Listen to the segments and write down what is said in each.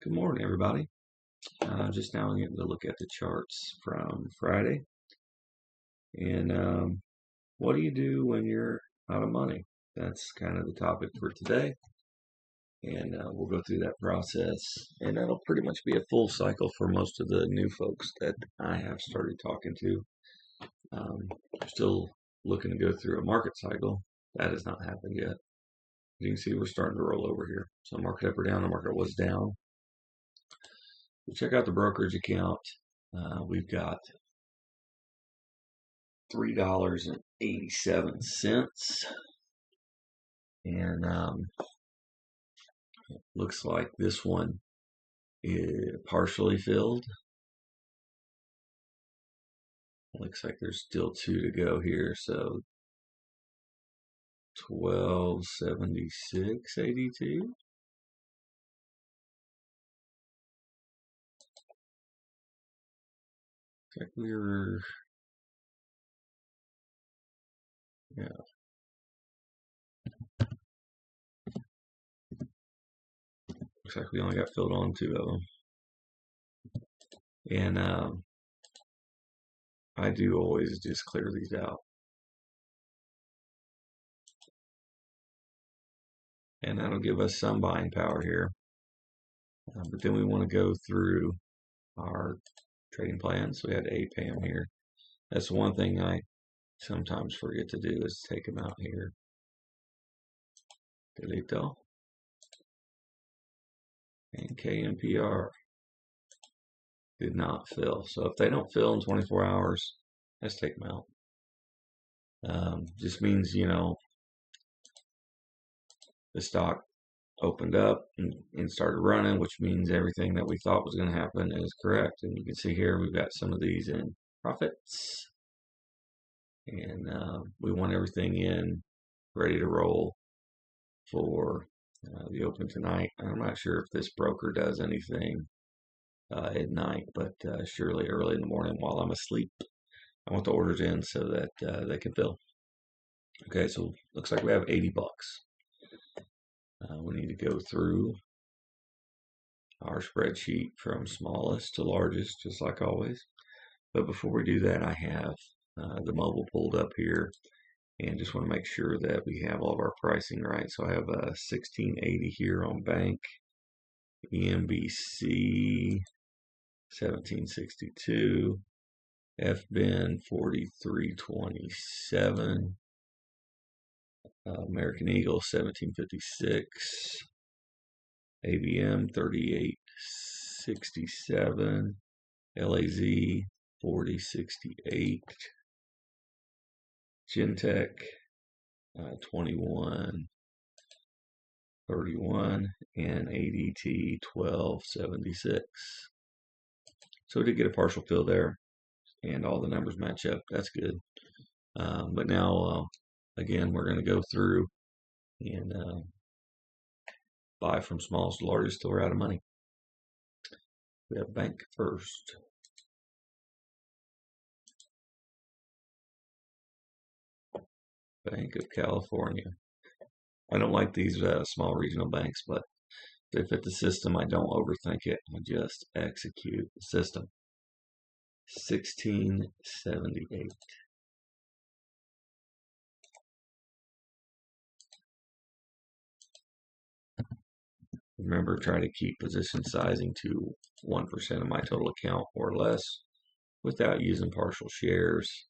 Good morning, everybody. Just now getting to look at the charts from Friday. And what do you do when you're out of money? That's kind of the topic for today. And we'll go through that process. And that'll pretty much be a full cycle for most of the new folks that I have started talking to. Still looking to go through a market cycle. That has not happened yet. You can see we're starting to roll over here. So market up or down, the market was down. We check out the brokerage account. We've got $3.87, and looks like this one is partially filled. Looks like there's still two to go here, so 1276.82. Looks like we were, yeah. Looks like we only got filled on two of them, and I do always just clear these out. And that'll give us some buying power here. But then we want to go through our trading plans. So we had APAM here. That's one thing I sometimes forget to do is take them out here. Delete and KNPR did not fill. So if they don't fill in 24 hours, let's take them out. Just means, the stock opened up and started running, which means everything that we thought was going to happen is correct. And you can see here we've got some of these in profits. And we want everything in, ready to roll for the open tonight. I'm not sure if this broker does anything at night, but surely early in the morning while I'm asleep, I want the orders in so that they can fill. Okay, so looks like we have 80 bucks. We need to go through our spreadsheet from smallest to largest, just like always. But before we do that, I have the mobile pulled up here and just want to make sure that we have all of our pricing right. So I have 1680 here on bank, EMBC 1762, FBIN 4327, American Eagle 1756, ABM 3867, LAZ 4068, Gentech 2131, and ADT 1276. So we did get a partial fill there, and all the numbers match up. That's good. But now, again, we're going to go through and buy from smallest to largest till we're out of money. We have bank first. Bank of California. I don't like these small regional banks, but if they fit the system, I don't overthink it. I just execute the system. 1678. Remember, try to keep position sizing to 1% of my total account or less without using partial shares.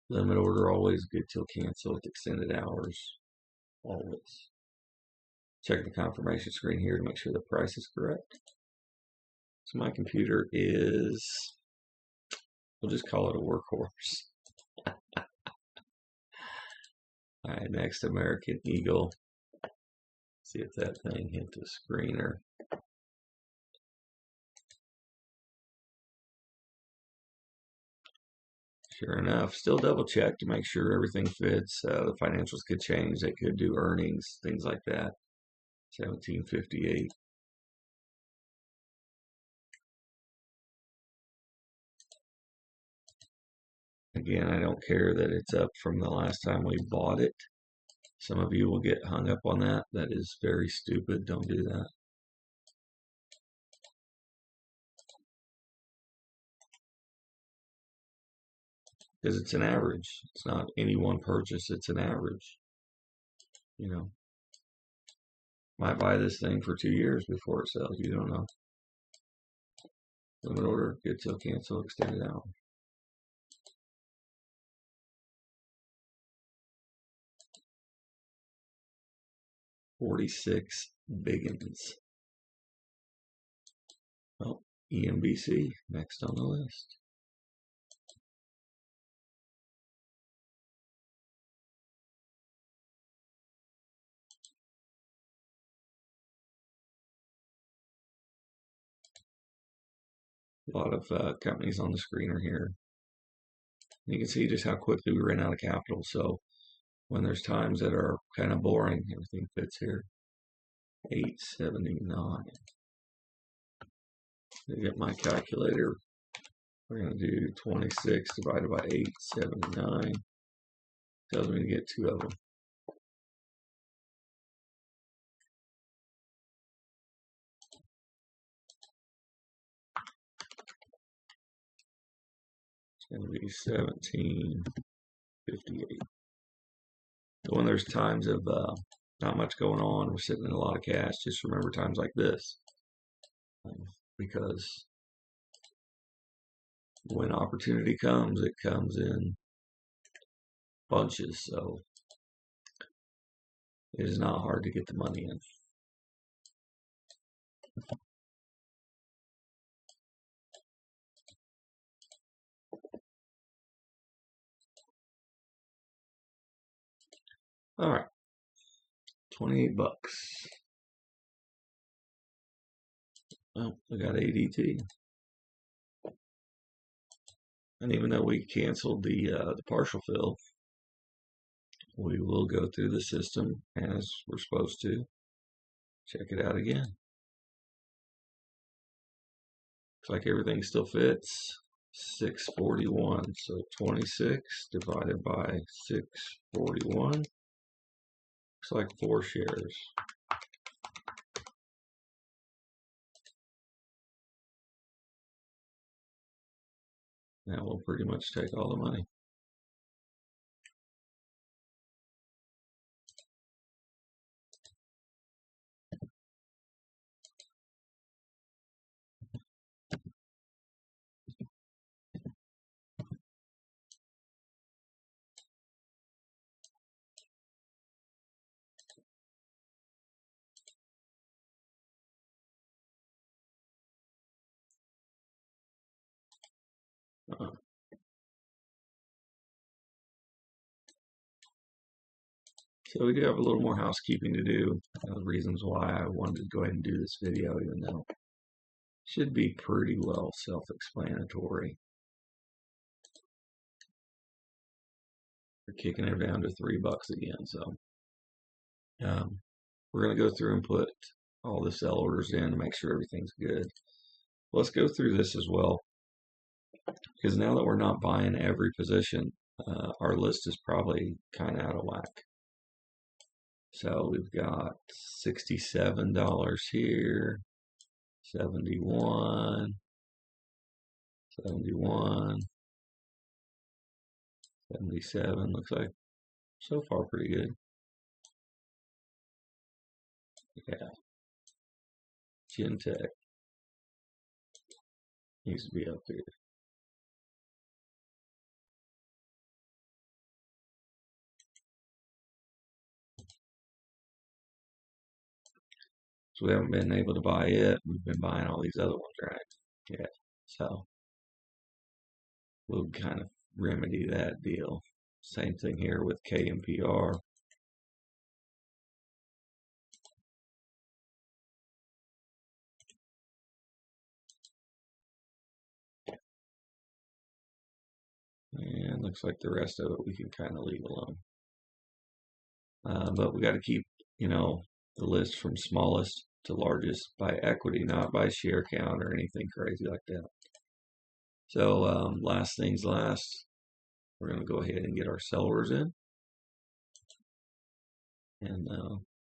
Limit order always good till cancel with extended hours. Always. Check the confirmation screen here to make sure the price is correct. So my computer is, we'll just call it a workhorse. All right, next American Eagle. See if that thing hit the screener. Sure enough, still double check to make sure everything fits. The financials could change. They could do earnings, things like that. 1758. Again, I don't care that it's up from the last time we bought it. Some of you will get hung up on that. That is very stupid. Don't do that. Because it's an average. It's not any one purchase. It's an average. You know, might buy this thing for 2 years before it sells. You don't know. Limit order, get till cancel, extend it out. $46 biggins. Well, EMBC next on the list. A lot of companies on the screen are here. You can see just how quickly we ran out of capital. So when there's times that are kind of boring, everything fits here. 879. I get my calculator. We're going to do 26 divided by 879. Tells me to get 2 of them. It's going to be 1758. When there's times of not much going on, we're sitting in a lot of cash, just remember times like this. Because when opportunity comes, it comes in bunches. So it is not hard to get the money in. All right, 28 bucks. Well, we got ADT. And even though we canceled the partial fill, we will go through the system as we're supposed to. Check it out again. Looks like everything still fits. 641. So 26 divided by 641. Looks like 4 shares. That will pretty much take all the money. So we do have a little more housekeeping to do. Reasons why I wanted to go ahead and do this video, even though it should be pretty well self-explanatory. We're kicking it down to $3 again, so we're going to go through and put all the sell orders in to make sure everything's good. Let's go through this as well, because now that we're not buying every position, our list is probably kind of out of whack. So we've got $67 here, 71, 71, 77. Looks like so far pretty good. Yeah. Gentech needs to be up here. So we haven't been able to buy it. We've been buying all these other ones, right? Yeah. So we'll kind of remedy that deal. Same thing here with KMPR. And looks like the rest of it we can kind of leave alone. But we got to keep, the list from smallest to largest by equity, not by share count or anything crazy like that. So last things last, we're going to go ahead and get our sellers in and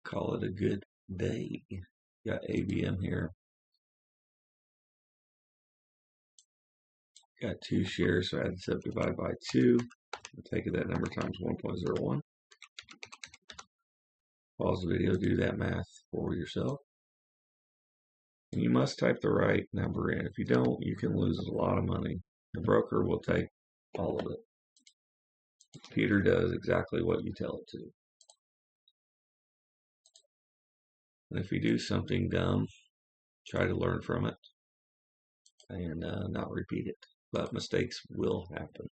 call it a good day. Got ABM here. Got 2 shares, so add this up, divide by 2. Take that number times 1.01. Pause the video, do that math for yourself. And you must type the right number in. If you don't, you can lose a lot of money. The broker will take all of it. Peter does exactly what you tell it to. And if you do something dumb, try to learn from it and not repeat it. But mistakes will happen.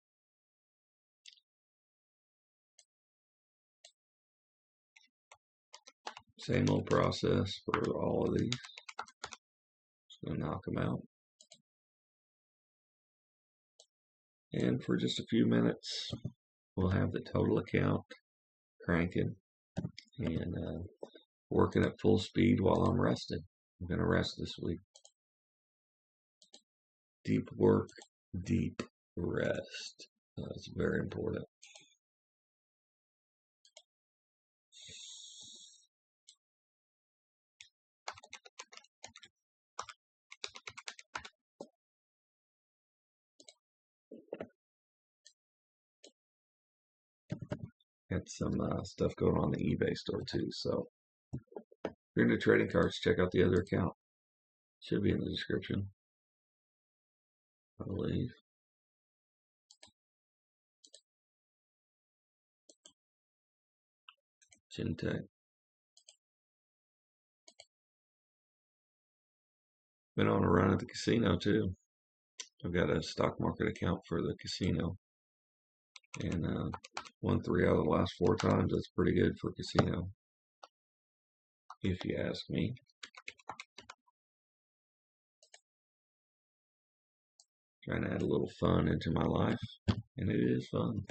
Same old process for all of these. Just going to knock them out. And for just a few minutes, we'll have the total account cranking and working at full speed while I'm resting. I'm going to rest this week. Deep work, deep rest. That's very important. Got some stuff going on in the eBay store too. So if you're into trading cards, check out the other account. Should be in the description, I believe. Chintech. Been on a run at the casino too. I've got a stock market account for the casino. And won 3 out of the last 4 times. That's pretty good for casino, if you ask me. Trying to add a little fun into my life, and it is fun.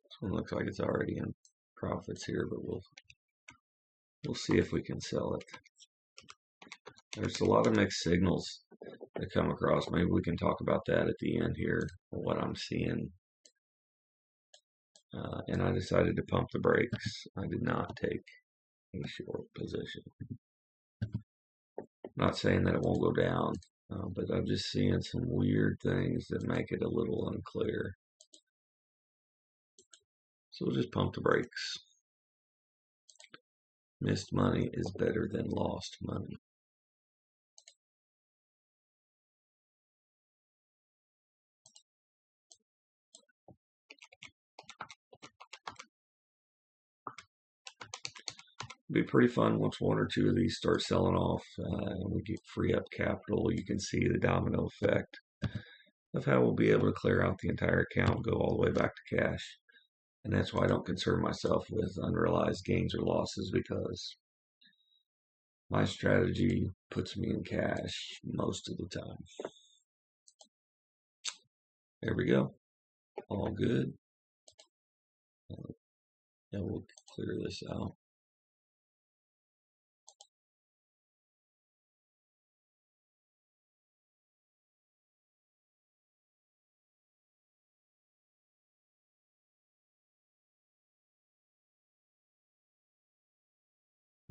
This one looks like it's already in profits here, but we'll see if we can sell it. There's a lot of mixed signals that come across. Maybe we can talk about that at the end here, what I'm seeing. And I decided to pump the brakes. I did not take a short position. Not saying that it won't go down, but I'm just seeing some weird things that make it a little unclear. So we'll just pump the brakes. Missed money is better than lost money. It'll be pretty fun once 1 or 2 of these start selling off and we get free up capital. You can see the domino effect of how we'll be able to clear out the entire account, go all the way back to cash. And that's why I don't concern myself with unrealized gains or losses, because my strategy puts me in cash most of the time. There we go. All good. And we'll clear this out.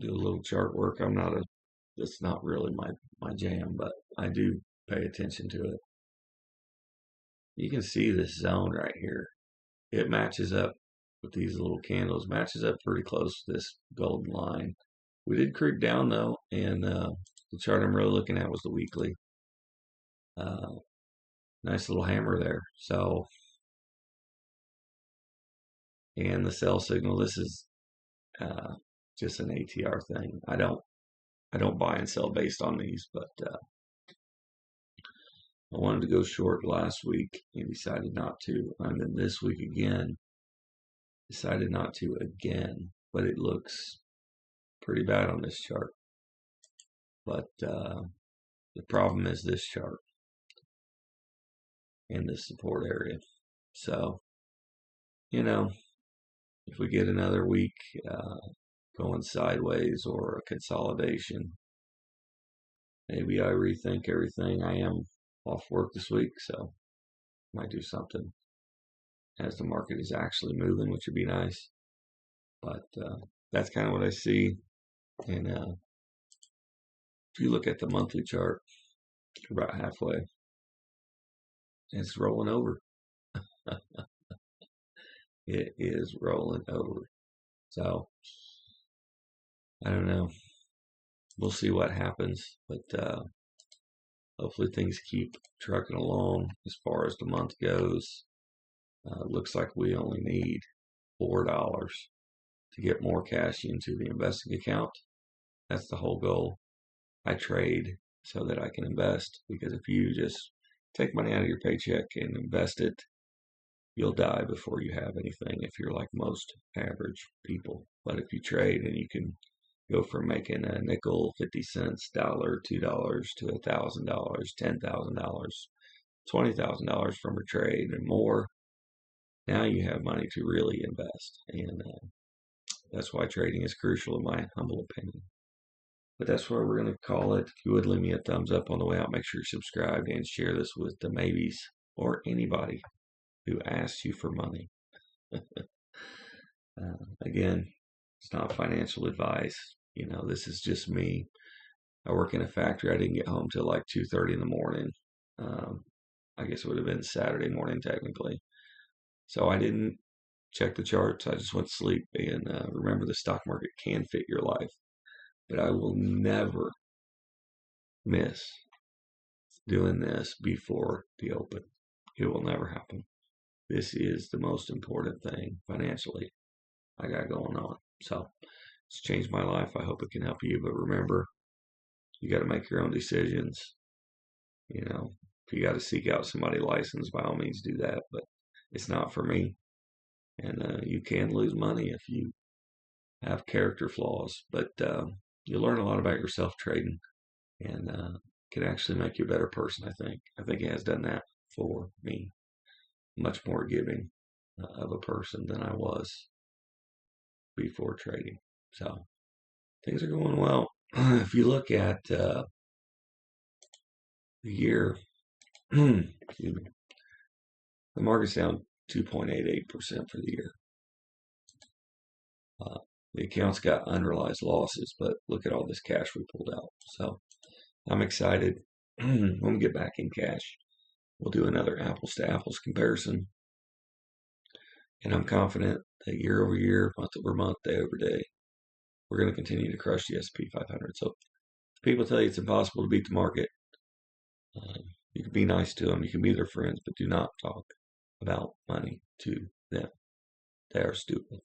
Do a little chart work. It's not really my jam, but I do pay attention to it. You can see this zone right here. It matches up with these little candles, matches up pretty close to this golden line. We did creep down though, and the chart I'm really looking at was the weekly. Nice little hammer there. So, and the sell signal, this is just an ATR thing. I don't buy and sell based on these, but I wanted to go short last week and decided not to. And then this week again, decided not to again. But it looks pretty bad on this chart. But the problem is this chart in this support area. So, if we get another week going sideways or a consolidation, maybe I rethink everything. I am off work this week, so might do something as the market is actually moving, which would be nice. But that's kind of what I see. And if you look at the monthly chart, you're about halfway. It's rolling over. It is rolling over. So I don't know. We'll see what happens, but hopefully things keep trucking along as far as the month goes. Looks like we only need $4 to get more cash into the investing account. That's the whole goal. I trade so that I can invest, because if you just take money out of your paycheck and invest it, you'll die before you have anything if you're like most average people. But if you trade, and you can go from making a nickel, 50 cents, $1, $2 to $1,000, $10,000, $20,000 from a trade and more, now you have money to really invest. And that's why trading is crucial, in my humble opinion. But that's what we're going to call it. If you would leave me a thumbs up on the way out, make sure you're subscribed and share this with the maybes or anybody who asks you for money. Again, it's not financial advice. This is just me. I work in a factory. I didn't get home till like 2:30 in the morning. I guess it would have been Saturday morning technically. So I didn't check the charts. I just went to sleep. And remember, the stock market can fit your life. But I will never miss doing this before the open. It will never happen. This is the most important thing financially I got going on. So it's changed my life. I hope it can help you. But remember, you got to make your own decisions. If you got to seek out somebody licensed, by all means do that. But it's not for me. And you can lose money if you have character flaws. But you learn a lot about yourself trading, and can actually make you a better person, I think. I think it has done that for me. Much more giving of a person than I was before trading. So things are going well. If you look at the year, excuse me, the market's down 2.88% for the year. The account's got unrealized losses, but look at all this cash we pulled out. So I'm excited. When we get back in cash, we'll do another apples to apples comparison. And I'm confident that year over year, month over month, day over day, we're going to continue to crush the S&P 500. So if people tell you it's impossible to beat the market, you can be nice to them. You can be their friends, but do not talk about money to them. They are stupid.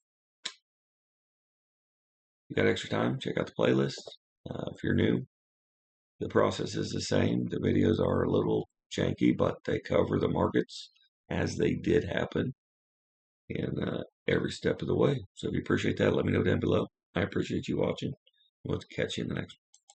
You got extra time? Check out the playlist. If you're new, the process is the same. The videos are a little janky, but they cover the markets as they did happen in every step of the way. So if you appreciate that, let me know down below. I appreciate you watching. We'll catch you in the next one.